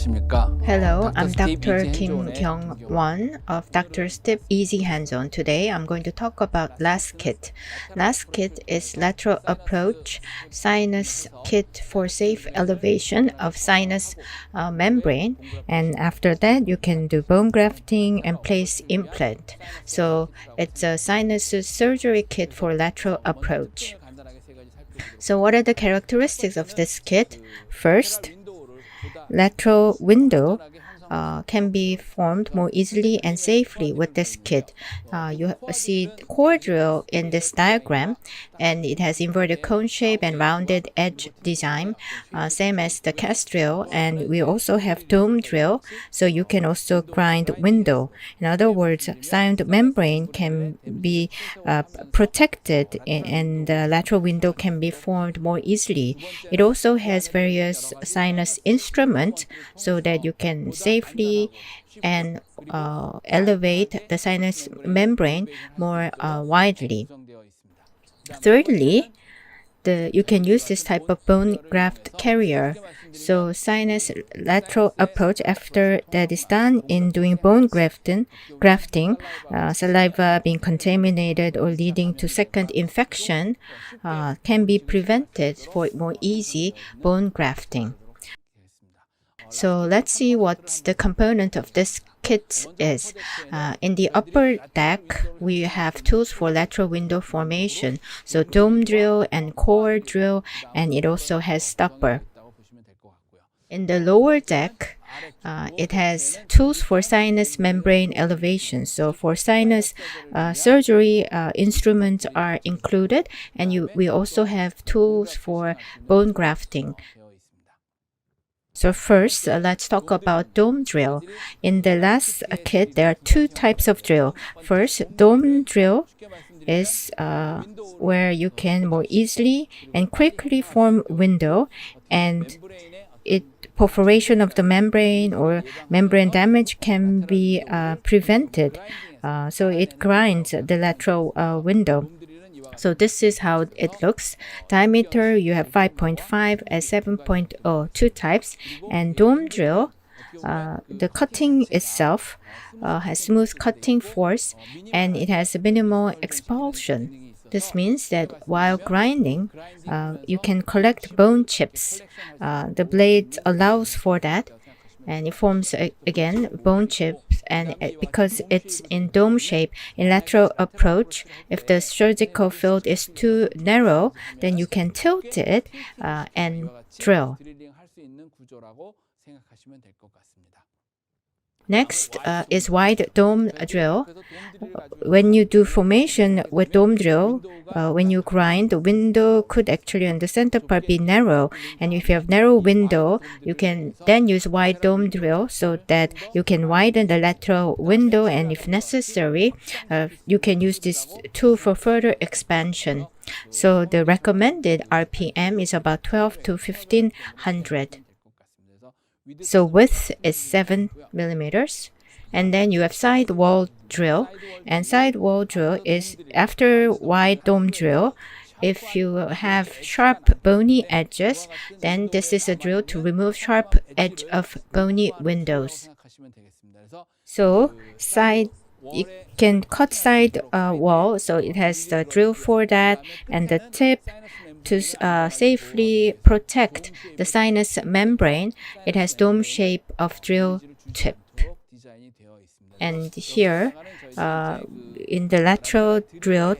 안녕하십니까? Hello, I'm Steve Dr. Easy Kim Hands-on의 Kyung-won of Dr. Steve Easy Hands-on. Today, I'm going to talk about last kit. Last kit is lateral approach sinus kit for safe elevation of sinus membrane. And after that, you can do bone grafting and place implant. So it's a sinus surgery kit for lateral approach. So what are the characteristics of this kit? First, lateral window can be formed more easily and safely with this kit. You see core drill in this diagram, and it has inverted cone shape and rounded edge design, same as the cast drill. And we also have dome drill, so you can also grind window. In other words, sinus membrane can be protected, and the lateral window can be formed more easily. It also has various sinus instruments so that you can safely and elevate the sinus membrane more widely. Thirdly, you can use this type of bone graft carrier. So sinus lateral approach, after that is done in doing bone grafting, saliva being contaminated or leading to second infection can be prevented for more easy bone grafting. So let's see what the component of this kit is. In the upper deck, we have tools for lateral window formation. So dome drill and core drill, and it also has stopper. In the lower deck, it has tools for sinus membrane elevation. So for sinus surgery, instruments are included, and we also have tools for bone grafting. So first, let's talk about dome drill. In the last kit, there are two types of drill. First, dome drill is where you can more easily and quickly form window, and perforation of the membrane or membrane damage can be prevented. So it grinds the lateral window. So this is how it looks. Diameter, you have 5.5 and 7.0, two types. And dome drill, the cutting itself has smooth cutting force, and it has minimal expulsion. This means that while grinding, you can collect bone chips. The blade allows for that, and it forms again bone chips. And because it's in dome shape, in lateral approach, if the surgical field is too narrow, then you can tilt it and drill. Next is wide dome drill. When you do formation with dome drill, when you grind, the window could actually on the center part be narrow. And if you have narrow window, you can then use wide dome drill so that you can widen the lateral window. And if necessary, you can use this tool for further expansion. So the recommended RPM is about 12 to 1500. So width is 7 millimeters. And then you have side wall drill. And side wall drill is after wide dome drill. If you have sharp bony edges, then this is a drill to remove sharp edge of bony windows. So you can cut side wall, so it has the drill for that and the tip to safely protect the sinus membrane. It has dome shape of drill tip. And here, in the lateral drill,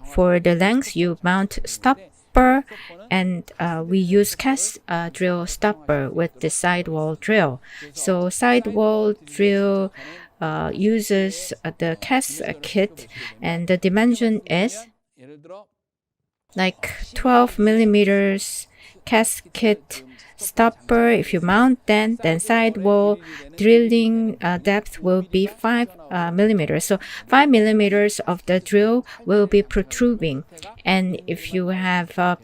for the length, you mount stopper, and we use cast drill stopper with the sidewall drill. So sidewall drill uses the cast kit, and the dimension is like 12 millimeters cast kit stopper. If you mount then sidewall drilling depth will be 5 millimeters. So 5 millimeters of the drill will be protruding. And if you have a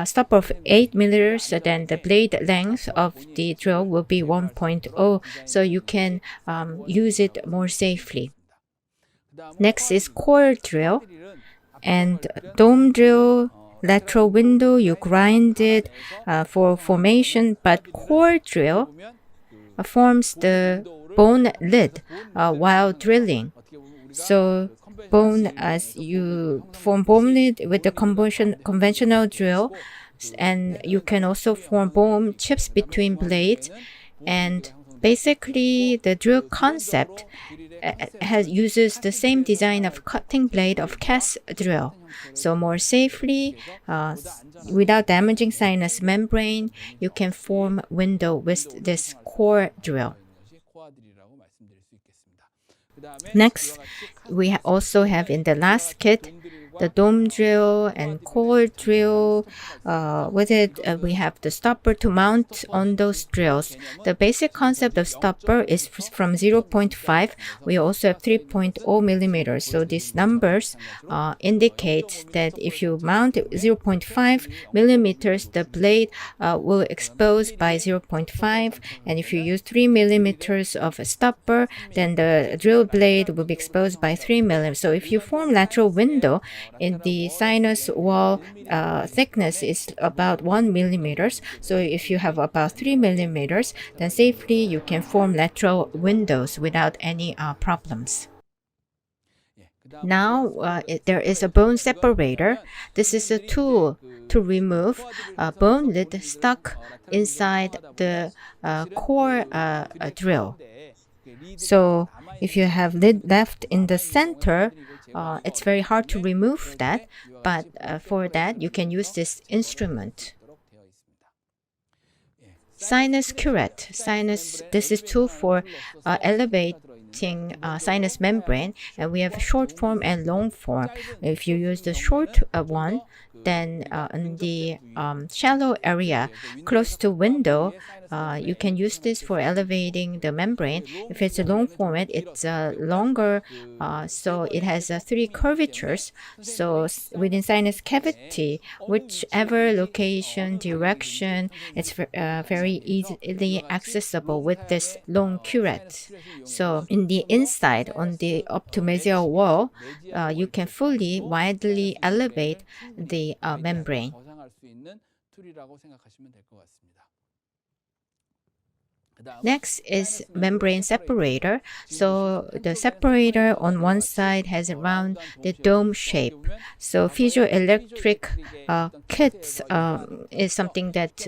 stopper of 8 millimeters, then the blade length of the drill will be 1.0. So you can use it more safely. Next is core drill. And dome drill, lateral window, you grind it for formation, but core drill, forms the bone lid while drilling. So as you form bone lid with the conventional drill, and you can also form bone chips between blades. And basically, the drill concept uses the same design of cutting blade of cast drill. So more safely, without damaging sinus membrane, you can form window with this core drill. Next, we also have in the last kit the dome drill and core drill. With it, we have the stopper to mount on those drills. The basic concept of stopper is from 0.5. We also have 3.0 millimeters. So these numbers indicate that if you mount 0.5 millimeters, the blade will expose by 0.5. And if you use 3 millimeters of a stopper, then the drill blade will be exposed by 3 millimeters. So if you form lateral window, in the sinus wall thickness is about 1 millimeters. So if you have about 3 millimeters, then safely you can form lateral windows without any problems. Now there is a bone separator. This is a tool to remove a bone lid stuck inside the core drill. So if you have lid left in the center, it's very hard to remove that, but for that you can use this instrument. Sinus curette. This is tool for elevating sinus membrane, and we have short form and long form. If you use the short one, then in the shallow area close to window, you can use this for elevating the membrane. If it's a long format, it's longer, so it has 3 curvatures. So within sinus cavity, whichever location, direction, it's very easily accessible with this long curette. So in the inside, on the optomesial wall, you can widely elevate the membrane. Next is membrane separator. So the separator on one side has around the dome shape. So piezoelectric kits is something that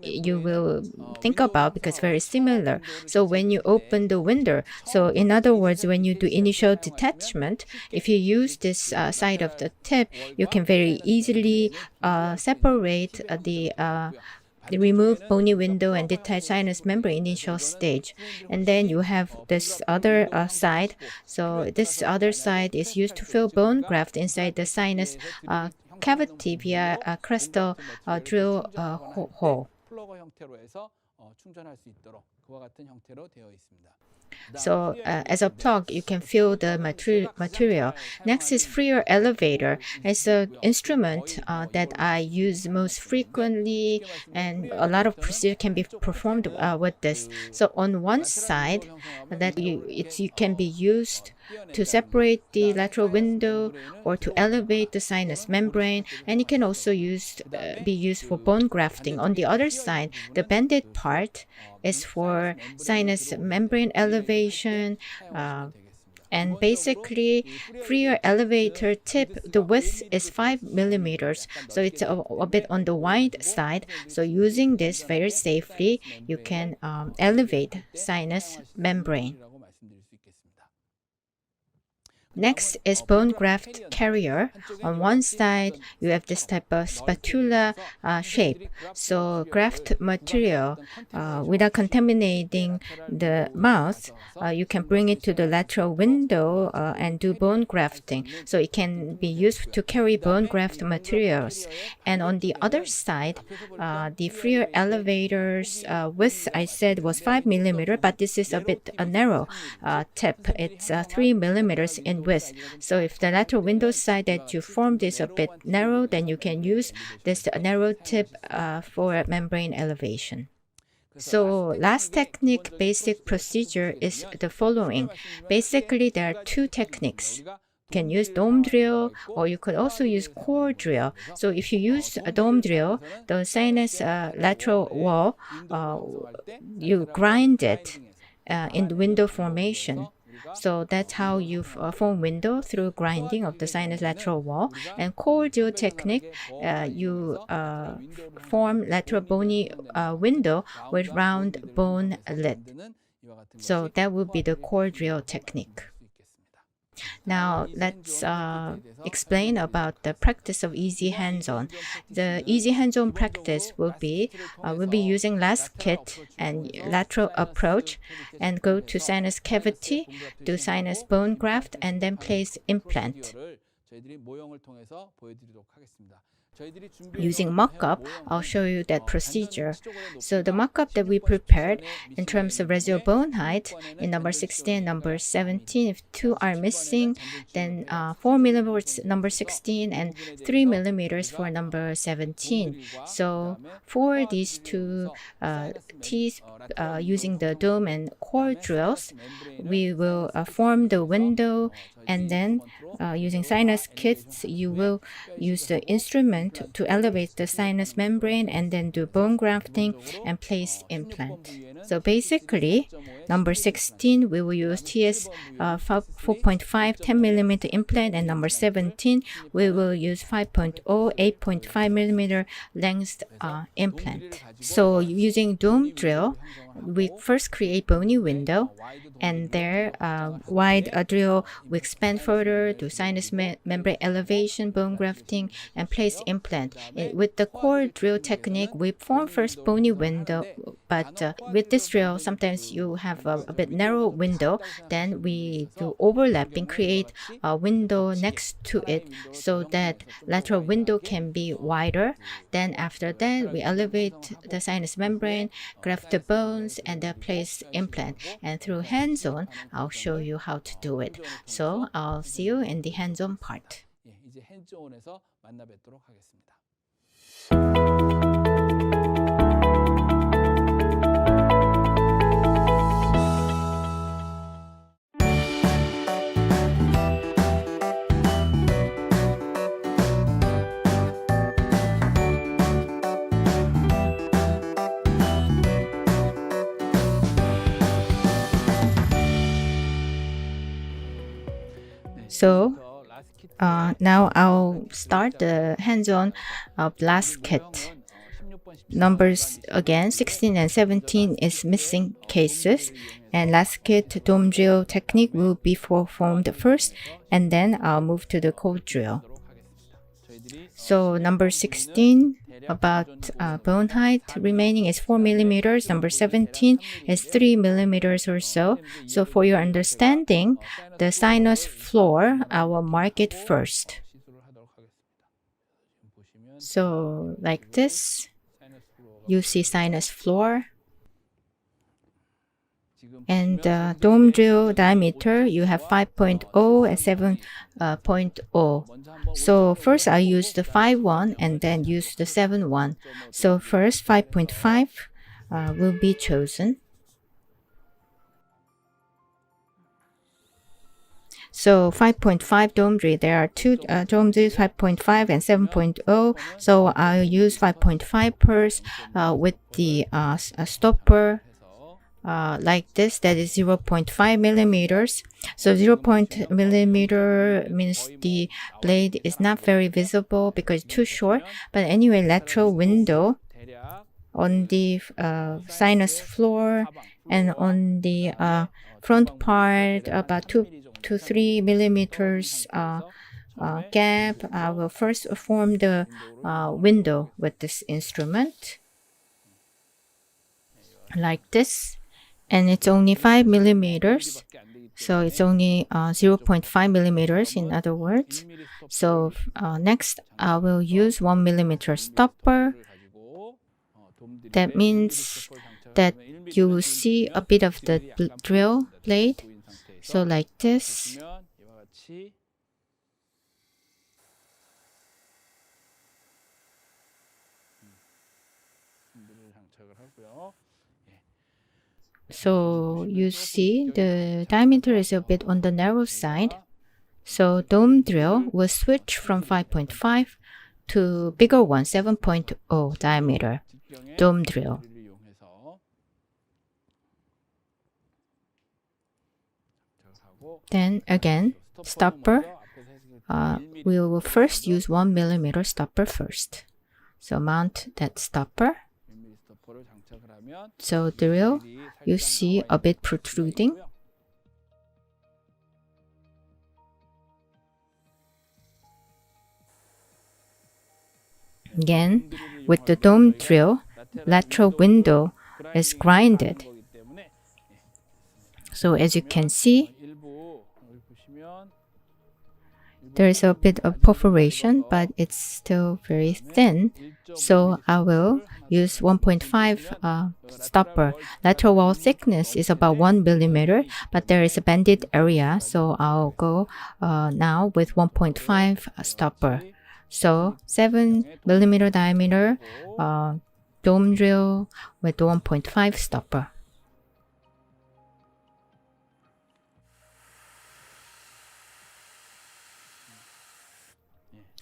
you will think about because very similar. So when you open the window, so in other words, when you do initial detachment, if you use this side of the tip, you can very easily separate the remove bony window and detach sinus membrane initial stage. And then you have this other side. So this other side is used to fill bone graft inside the sinus cavity via a crystal drill hole. So as a plug, you can fill the material. Next is freer elevator. It's an instrument that I use most frequently, and a lot of procedure can be performed with this. So on one side, that you can be used to separate the lateral window or to elevate the sinus membrane, and it can also be used for bone grafting. On the other side, the bended part is for sinus membrane elevation, and basically freer elevator tip, the width is 5 millimeters, so it's a bit on the wide side. So using this very safely, you can elevate sinus membrane. Next is bone graft carrier. On one side, you have this type of spatula shape. So graft material, without contaminating the mouth, you can bring it to the lateral window and do bone grafting. So it can be used to carry bone graft materials. And on the other side, the freer elevators width, I said, was 5 millimeters, but this is a bit narrow tip. It's 3 millimeters in width. So if the lateral window side that you formed is a bit narrow, then you can use this narrow tip for membrane elevation. So last technique, basic procedure is the following. Basically, there are 2 techniques. can use dome drill, or you could also use core drill. So if you use a dome drill, the sinus lateral wall, you grind it in the window formation. So that's how you form window through grinding of the sinus lateral wall. And core drill technique, you form lateral bony window with round bone lid. So that would be the core drill technique. Now let's explain about the practice of easy hands-on. The easy hands-on practice will be we'll be using last kit and lateral approach and go to sinus cavity, do sinus bone graft, and then place implant. Using mock-up, I'll show you that procedure. So the mock-up that we prepared in terms of residual bone height in number 16 and number 17, if 2 are missing, then 4 millimeters number 16 and 3 millimeters for number 17. So for these two teeth, using the dome and core drills, we will form the window, and then using sinus kits, you will use the instrument to elevate the sinus membrane and then do bone grafting and place implant. So basically, number 16, we will use TS 4.5 10 millimeter implant, and number 17, we will use 5.0 8.5 millimeter length implant. So using dome drill, we first create bony window, and there wide drill, we expand further, do sinus membrane elevation, bone grafting, and place implant. With the core drill technique, we form first bony window, but with this drill, sometimes you have a bit narrow window, then we do overlapping, create a window next to it so that lateral window can be wider. Then after that, we elevate the sinus membrane, graft the bones, and then place implant. And through hands-on, I'll show you how to do it. So I'll see you in the hands-on part. So now I'll start the hands-on of last kit. Numbers again 16 and 17 is missing cases, and last kit dome drill technique will be performed first, and then I'll move to the cold drill. So number 16, about bone height remaining is 4 millimeters. Number 17 is 3 millimeters or so. So for your understanding, the sinus floor, I will mark it first. So like this, you see sinus floor. And dome drill diameter, you have 5.0 and 7.0. So first I use the 5.1 and then use the 7.1. So first 5.5 will be chosen. So 5.5 dome drill, there are two dome drills, 5.5 and 7.0. So I'll use 5.5 first with the stopper. Like this, that is 0.5 millimeters. So 0.0 millimeter means the blade is not very visible because it's too short. But anyway, lateral window on the sinus floor and on the front part, about 2 to 3 millimeters gap. I will first form the window with this instrument like this. And it's only 5 millimeters, so it's only 0.5 millimeters in other words. So next I will use 1 millimeter stopper. That means that you will see a bit of the drill blade. So like this. So you see the diameter is a bit on the narrow side. So dome drill will switch from 5.5 to bigger one, 7.0 diameter dome drill. Then again, stopper. We will first use 1 millimeter stopper first. So mount that stopper. So drill, you see a bit protruding. Again, with the dome drill, lateral window is grinded. So as you can see, there is a bit of perforation, but it's still very thin. So I will use 1.5 stopper. Lateral wall thickness is about 1 millimeter, but there is a banded area. So I'll go now with 1.5 stopper. So 7 millimeter diameter dome drill with 1.5 stopper.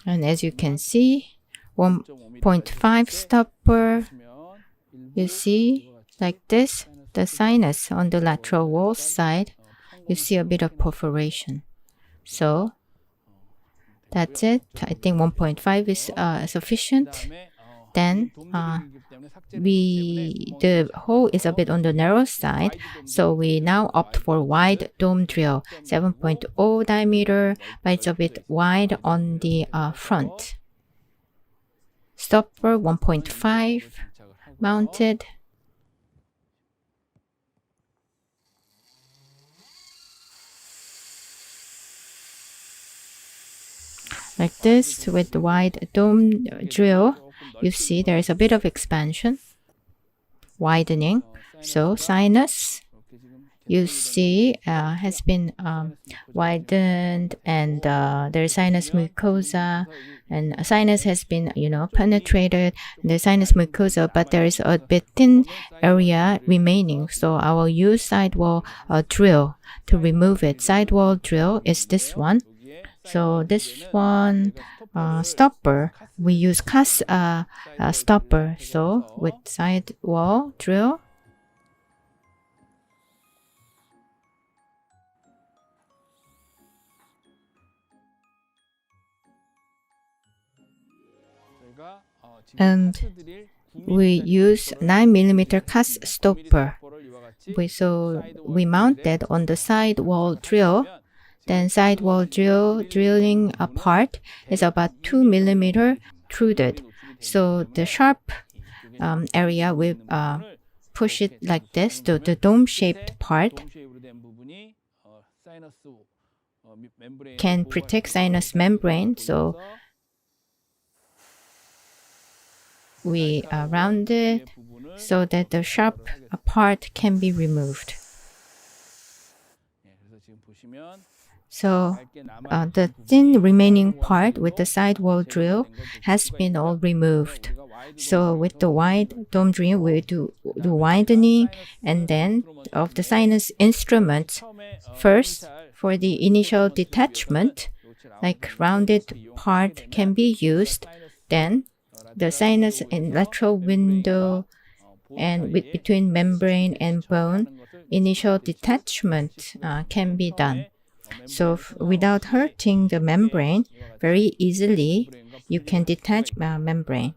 And as you can see, 1.5 stopper, you see like this, the sinus on the lateral wall side, you see a bit of perforation. So that's it. I think 1.5 is sufficient. Then the hole is a bit on the narrow side, so we now opt for wide dome drill, 7.0 diameter, but it's a bit wide on the front. Stopper 1.5 mounted. Like this with the wide dome drill. You see there is a bit of expansion, widening. So sinus, you see, has been widened, and there is sinus mucosa, and sinus has been, penetrated. The sinus mucosa, but there is a bit thin area remaining. So I will use sidewall drill to remove it. Sidewall drill is this one. So this one stopper, we use cast stopper. So with sidewall drill, and we use 9 millimeter cast stopper. So we mount that on the sidewall drill. Then sidewall drilling part is about 2 millimeter truded. So the sharp area, we push it like this to the dome-shaped part can protect sinus membrane. So we round it so that the sharp part can be removed. So the thin remaining part with the sidewall drill has been all removed. So with the wide dome drill, we do the widening and then of the sinus instrument. First, for the initial detachment, like rounded part can be used. Then the sinus and lateral window and between membrane and bone, initial detachment can be done. So without hurting the membrane, very easily you can detach membrane.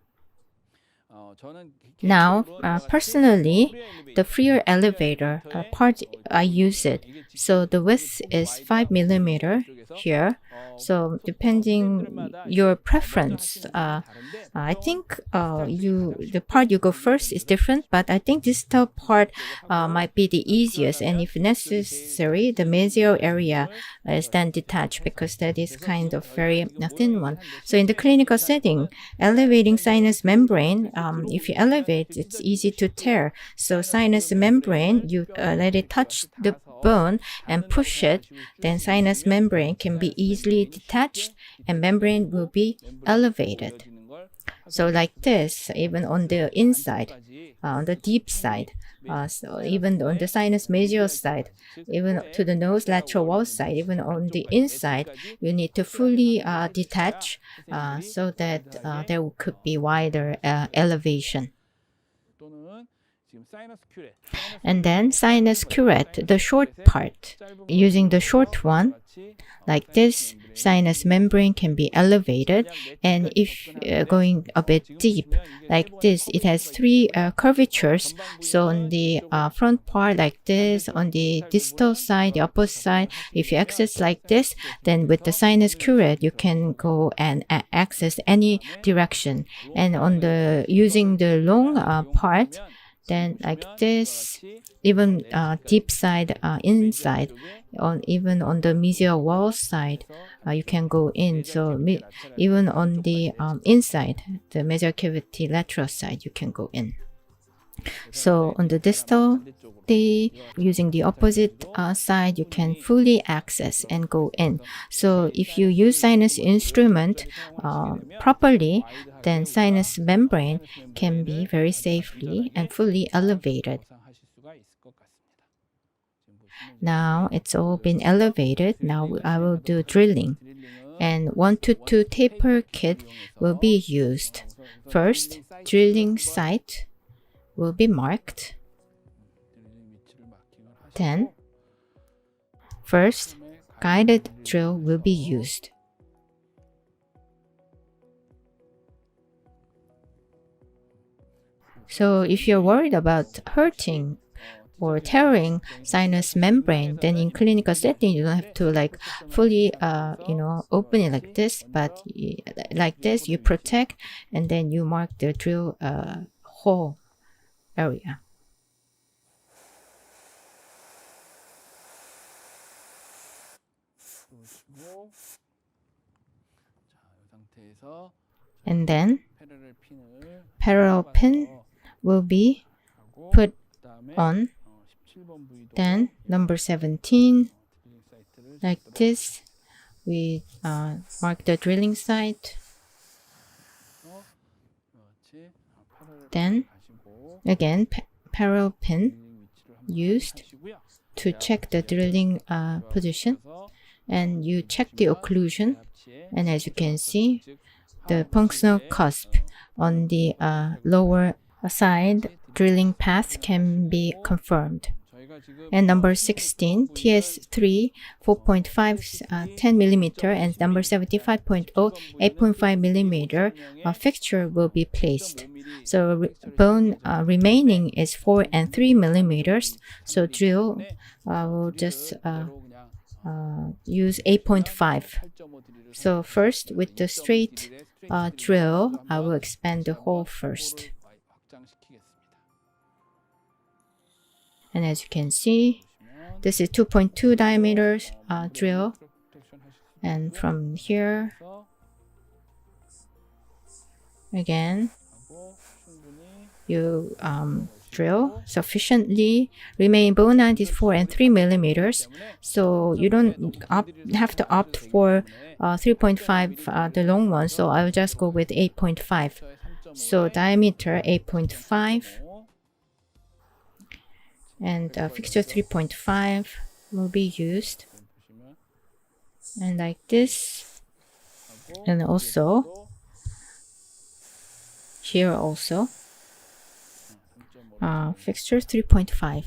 Now, personally, the freer elevator part, I use it. So the width is 5 millimeter here. So depending your preference, I think the part you go first is different, but I think this top part might be the easiest, and if necessary, the mesial area is then detached because that is kind of very thin one. So in the clinical setting, elevating sinus membrane, if you elevate, it's easy to tear. So sinus membrane, you let it touch the bone and push it, then sinus membrane can be easily detached and membrane will be elevated. So like this, even on the inside, on the deep side, So even on the sinus major side, even to the nose lateral wall side, even on the inside, you need to fully detach so that there could be wider elevation. And then sinus curette, the short part. Using the short one, like this, sinus membrane can be elevated. And if going a bit deep, like this, it has three curvatures. So on the front part, like this, on the distal side, the opposite side, if you access like this, then with the sinus curette, you can go and access any direction. And on the using the long part, then like this, even deep side, inside, even on the mesial wall side, you can go in. So even on the inside, the mesial cavity lateral side, you can go in. So on the distal, using the opposite side, you can fully access and go in. So if you use sinus instrument properly, then sinus membrane can be very safely and fully elevated. Now it's all been elevated. Now I will do drilling. And 1 to 2 taper kit will be used. First, drilling site will be marked. Then, first, guided drill will be used. So if you're worried about hurting or tearing sinus membrane, then in clinical setting, you don't have to like fully, open it like this, but like this, you protect and then you mark the drill hole area. And then parallel pin will be put on. Then number 17, like this, we mark the drilling site. Then again, parallel pin used to check the drilling position, and you check the occlusion, and as you can see, the punctional cusp on the lower side drilling path can be confirmed. And number 16, TS3 4.5 10 millimeter and number 75.0 8.5 millimeter fixture will be placed. So bone remaining is 4 and 3 millimeters. So drill will just use 8.5. So first, with the straight drill, I will expand the hole first. And as you can see, this is 2.2 diameter drill. And from here, again, you drill sufficiently. Remaining bone height is 4 and 3 millimeters. So you don't have to opt for 3.5, the long one. So I'll just go with 8.5. So diameter 8.5. And fixture 3.5 will be used. And like this. And also, here also, fixture 3.5.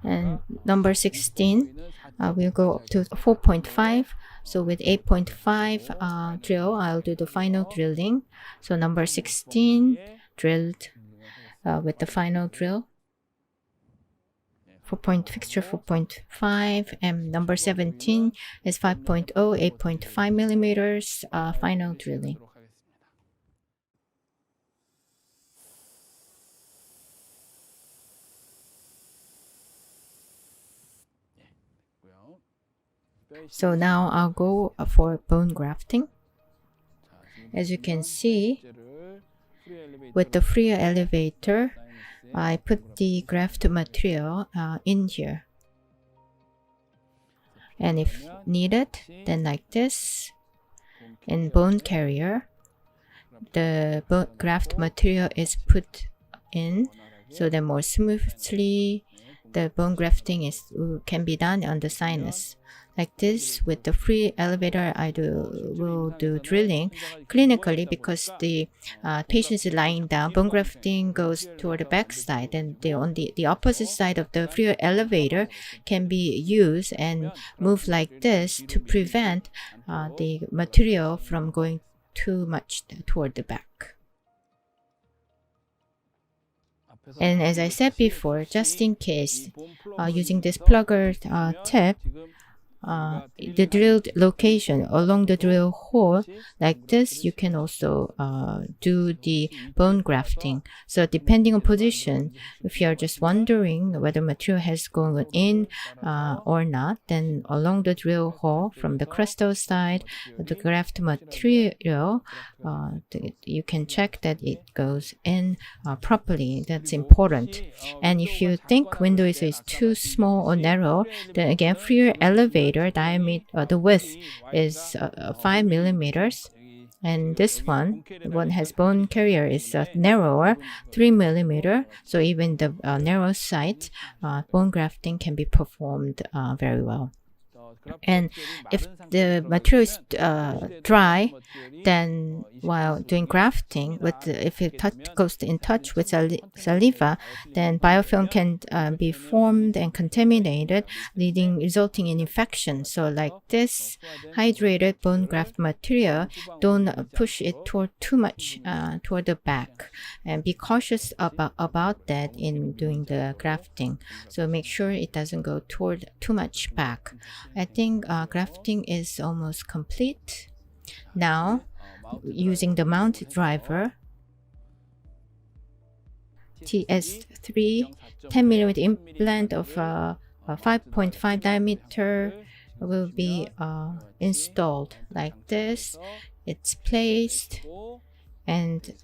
And number 16, we'll go up to 4.5. So with 8.5 drill, I'll do the final drilling. So number 16 drilled with the final drill. Fixture 4.5, and number 17 is 5.0, 8.5 millimeters final drilling. So now I'll go for bone grafting. As you can see, with the free elevator, I put the graft material in here. And if needed, then like this, in bone carrier, the graft material is put in so that more smoothly the bone grafting can be done on the sinus. Like this, with the free elevator, will do drilling clinically because the patient is lying down. Bone grafting goes toward the back side, and on the opposite side of the free elevator can be used and move like this to prevent the material from going too much toward the back. And as I said before, just in case, using this plugger tip, the drilled location along the drill hole like this, you can also do the bone grafting. So depending on position, if you're just wondering whether material has gone in or not, then along the drill hole from the crustal side, the graft material, you can check that it goes in properly. That's important. And if you think window is too small or narrow, then again, freer elevator diameter, the width is 5 millimeters, and this one has bone carrier is narrower, 3 millimeter. So even the narrow site, bone grafting can be performed very well. And if the material is dry, then while doing grafting, if it goes in touch with saliva, then biofilm can be formed and contaminated, resulting in infection. So like this hydrated bone graft material, don't push it too much toward the back, and be cautious about that in doing the grafting. So make sure it doesn't go toward too much back. I think grafting is almost complete. Now, using the mount driver, TS3 10mm implant of 5.5 diameter will be installed like this. It's placed, and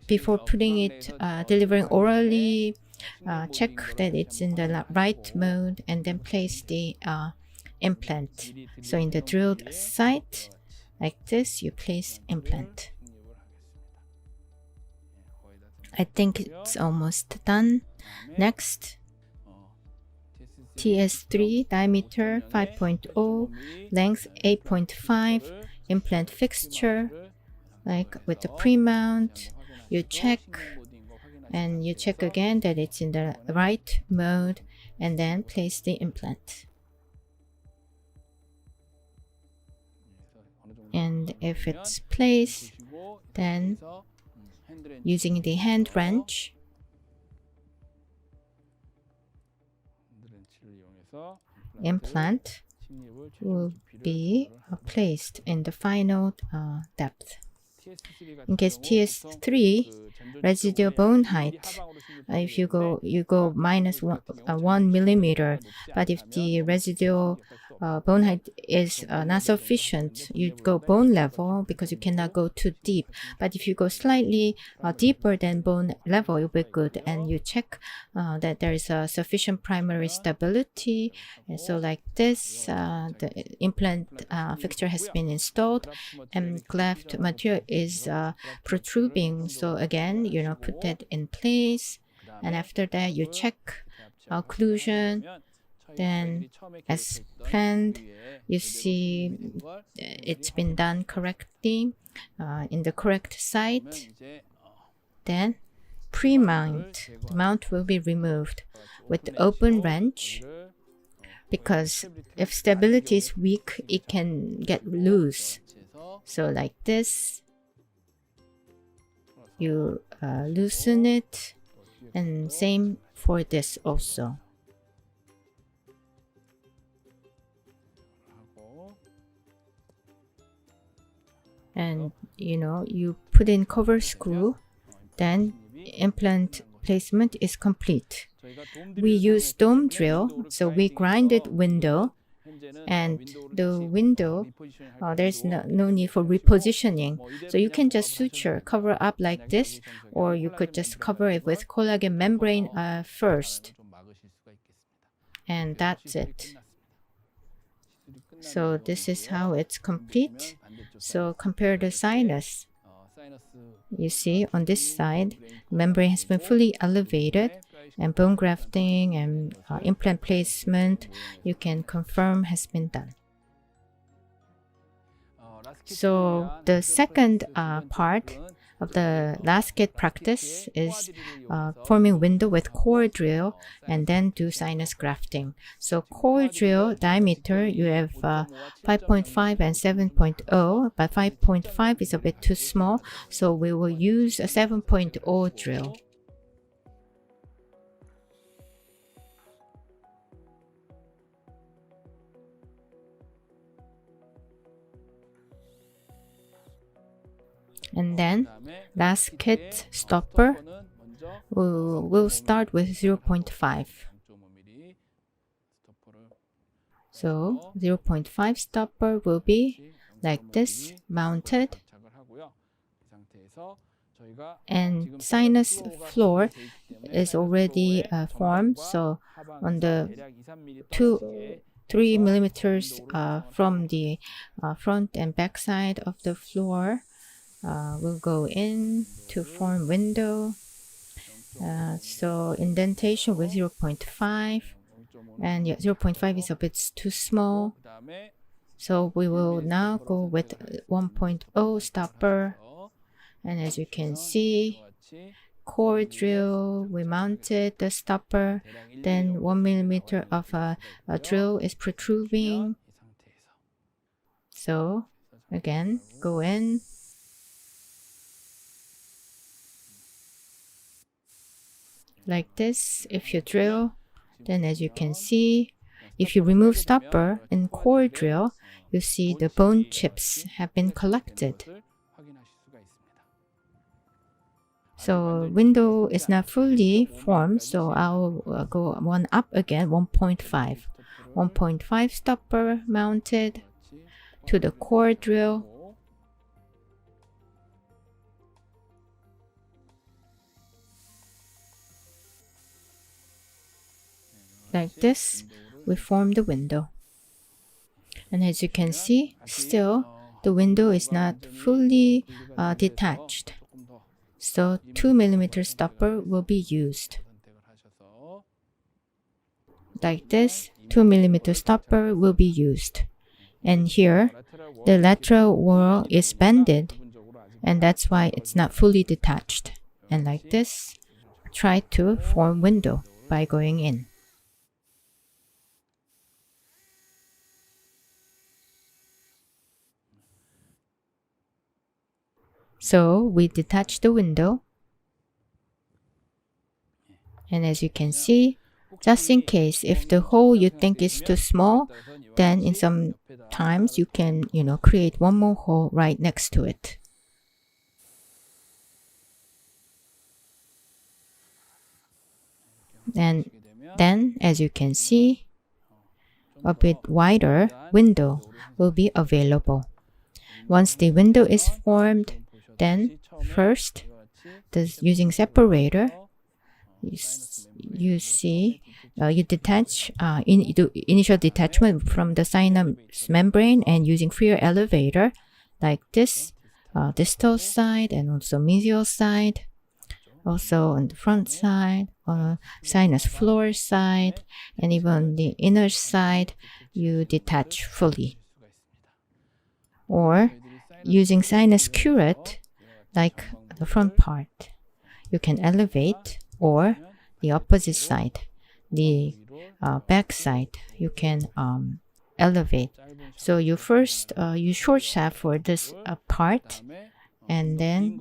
before putting it, delivering orally, check that it's in the right mode, and then place the implant. So in the drilled site, like this, you place implant. I think it's almost done. Next, TS3 diameter 5.0, length 8.5, implant fixture, like with the pre-mount. You check, and you check again that it's in the right mode, and then place the implant. And if it's placed, then using the hand wrench, implant will be placed in the final depth. In case TS3, residual bone height, if you go minus 1 millimeter, but if the residual bone height is not sufficient, you go bone level because you cannot go too deep. But if you go slightly deeper than bone level, it will be good. And you check that there is a sufficient primary stability. And so like this, the implant fixture has been installed, and graft material is protruding. So again, put that in place, and after that you check occlusion. Then as planned, you see it's been done correctly in the correct site. Then pre-mount, the mount will be removed with the open wrench, because if stability is weak, it can get loose. So like this, you loosen it, and same for this also. And you put in cover screw, then implant placement is complete. We use dome drill, so we grinded window, and the window, there's no need for repositioning. So you can just suture, cover up like this, or you could just cover it with collagen membrane first. And that's it. So this is how it's complete. So compare the sinus. You see on this side, membrane has been fully elevated, and bone grafting and implant placement, you can confirm has been done. So the second part of the last kit practice is forming window with core drill and then do sinus grafting. So core drill diameter, you have 5.5 and 7.0, but 5.5 is a bit too small, so we will use a 7.0 drill. And then last kit stopper, we'll start with 0.5. So 0.5 stopper will be like this, mounted. And sinus floor is already formed, so on the 3 millimeters from the front and back side of the floor, we'll go in to form window. So indentation with 0.5, and 0.5 is a bit too small. So we will now go with 1.0 stopper. And as you can see, core drill, we mounted the stopper, then 1 millimeter of a drill is protruding. So again, go in. Like this, if you drill, then as you can see, if you remove stopper in core drill, you see the bone chips have been collected. So window is not fully formed, so I'll go one up again, 1.5. 1.5 stopper mounted to the core drill. Like this, we form the window. And as you can see, still the window is not fully detached. So 2 millimeter stopper will be used. Like this, 2 millimeter stopper will be used. And here, the lateral wall is bended, and that's why it's not fully detached. And like this, try to form window by going in. So we detach the window, and as you can see, just in case if the hole you think is too small, then in some times you can, create one more hole right next to it. And then, as you can see, a bit wider window will be available. Once the window is formed, then first, using separator, you see, you detach initial detachment from the sinus membrane, and using freer elevator like this, distal side and also medial side, also on the front side, sinus floor side, and even the inner side, you detach fully. Or using sinus curette, like the front part, you can elevate, or the opposite side, the back side, you can elevate. So you first use short shaft for this part, and then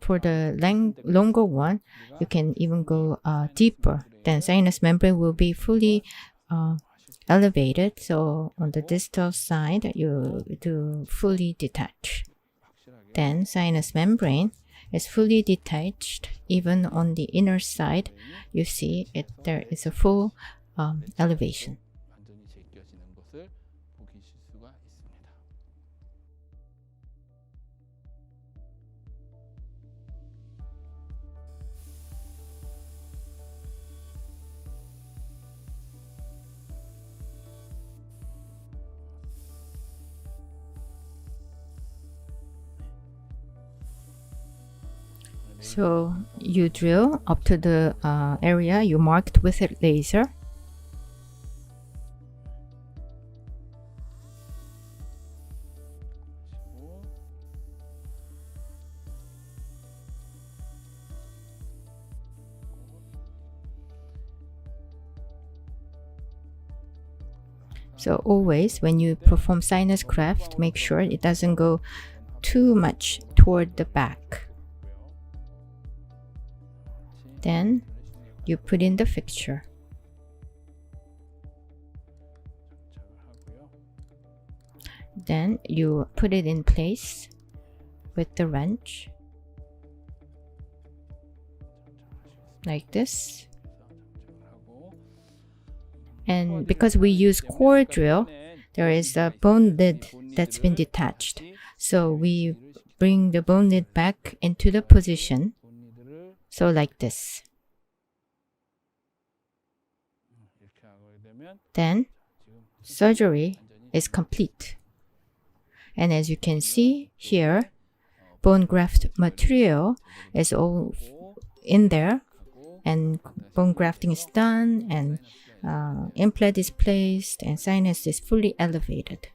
for the longer one, you can even go deeper. Then sinus membrane will be fully elevated. So on the distal side, you do fully detach. Then sinus membrane is fully detached. Even on the inner side, you see there is a full elevation. So you drill up to the area you marked with a laser. So always when you perform sinus graft, make sure it doesn't go too much toward the back. Then you put in the fixture. Then you put it in place with the wrench, like this. And because we use core drill, there is a bone lid that's been detached. So we bring the bone lid back into the position. So like this. Then surgery is complete. And as you can see here, bone graft material is all in there, and bone grafting is done, and implant is placed, and sinus is fully elevated.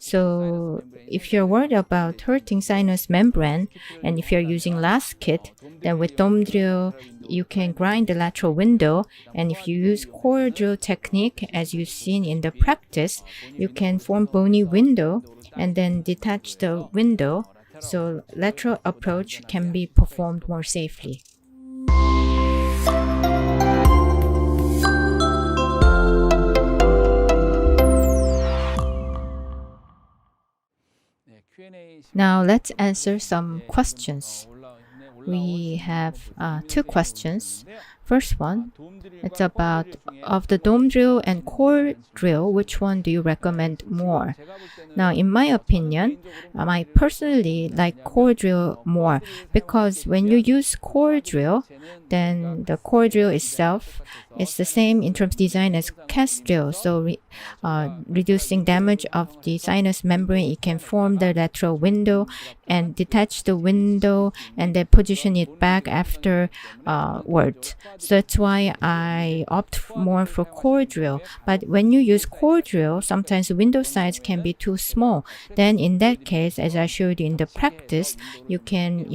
So if you're worried about hurting sinus membrane, and if you're using last kit, then with dome drill, you can grind the lateral window. And if you use core drill technique, as you've seen in the practice, you can form bony window and then detach the window, so lateral approach can be performed more safely. Now let's answer some questions. We have two questions. First one, it's about of the dome drill and core drill, which one do you recommend more? Now, in my opinion, I personally like core drill more, because when you use core drill, then the core drill itself is the same in terms of design as cast drill. So reducing damage of the sinus membrane, it can form the lateral window and detach the window and then position it back afterwards. So that's why I opt more for core drill. But when you use core drill, sometimes the window size can be too small. Then in that case, as I showed you in the practice, you can,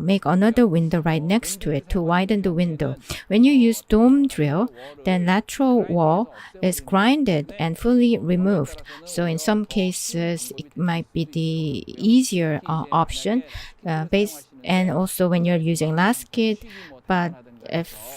make another window right next to it to widen the window. When you use dome drill, then lateral wall is grinded and fully removed. So in some cases, it might be the easier option, and also when you're using last kit. But if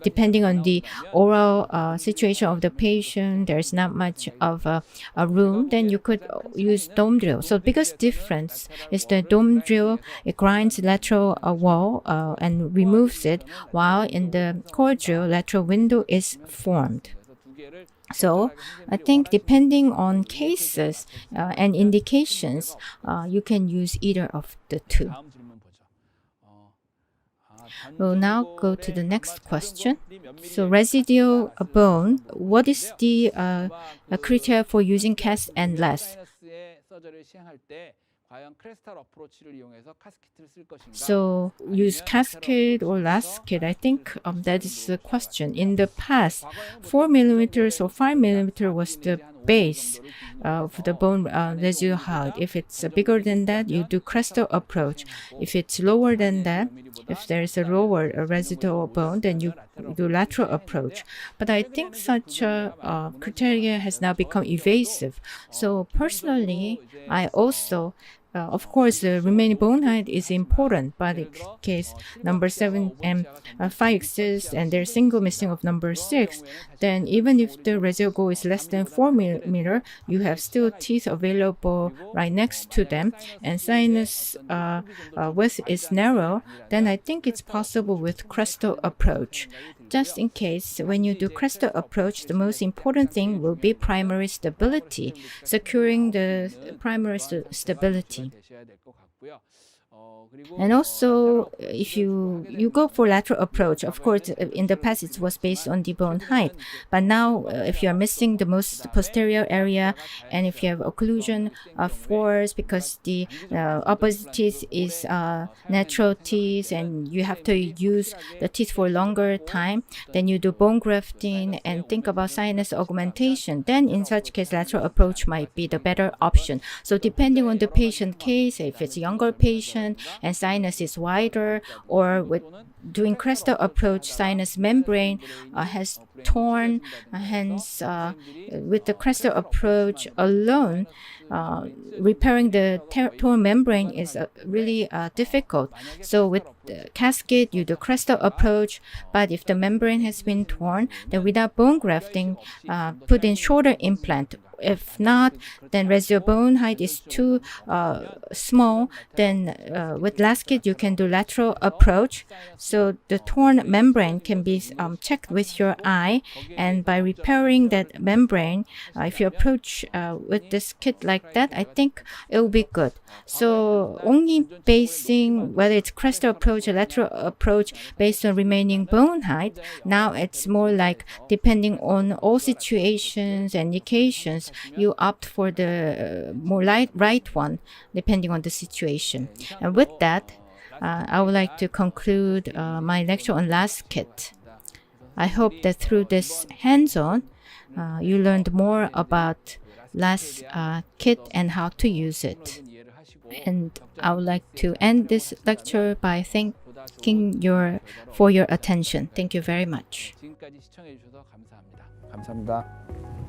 depending on the oral situation of the patient, there's not much of a room, then you could use dome drill. So the biggest difference is the dome drill, it grinds lateral wall and removes it, while in the core drill, lateral window is formed. So I think depending on cases and indications, you can use either of the two. We'll now go to the next question. So residual bone, what is the criteria for using cast and less? So use cascade or last kit? I think that is the question. In the past, 4 millimeters or 5 millimeter was the base of the bone residual height. If it's bigger than that, you do crestal approach. If it's lower than that, if there is a lower residual bone, then you do lateral approach. But I think such a criteria has now become evasive. So personally, I also of course, the remaining bone height is important, but in case number 7 and 5 exists and there's single missing of number 6, then even if the residual is less than 4 millimeter, you have still teeth available right next to them, and sinus width is narrow, then I think it's possible with crestal approach. Just in case, when you do crestal approach, the most important thing will be primary stability, securing the primary stability. And also, if you go for lateral approach, of course, in the past it was based on the bone height. But now, if you are missing the most posterior area, and if you have occlusion force because the opposite teeth is natural teeth, and you have to use the teeth for longer time, then you do bone grafting and think about sinus augmentation. Then, in such case, lateral approach might be the better option. So, depending on the patient case, if it's a younger patient and sinus is wider, or with doing crestal approach, sinus membrane has torn, hence with the crestal approach alone, repairing the torn membrane is really difficult. So with the cascade, you do crestal approach, but if the membrane has been torn, then without bone grafting, put in shorter implant. If not, then residual bone height is too small, then with lasket you can do lateral approach. So the torn membrane can be checked with your eye, and by repairing that membrane, if you approach with this kit like that, I think it will be good. So only basing whether it's crestal approach or lateral approach based on remaining bone height, now it's more like depending on all situations and indications, you opt for the more right one depending on the situation. And with that, I would like to conclude my lecture on lasket. I hope that through this hands-on, you learned more about lasket and how to use it. And I would like to end this lecture by thanking for your attention. Thank you very much. 감사합니다.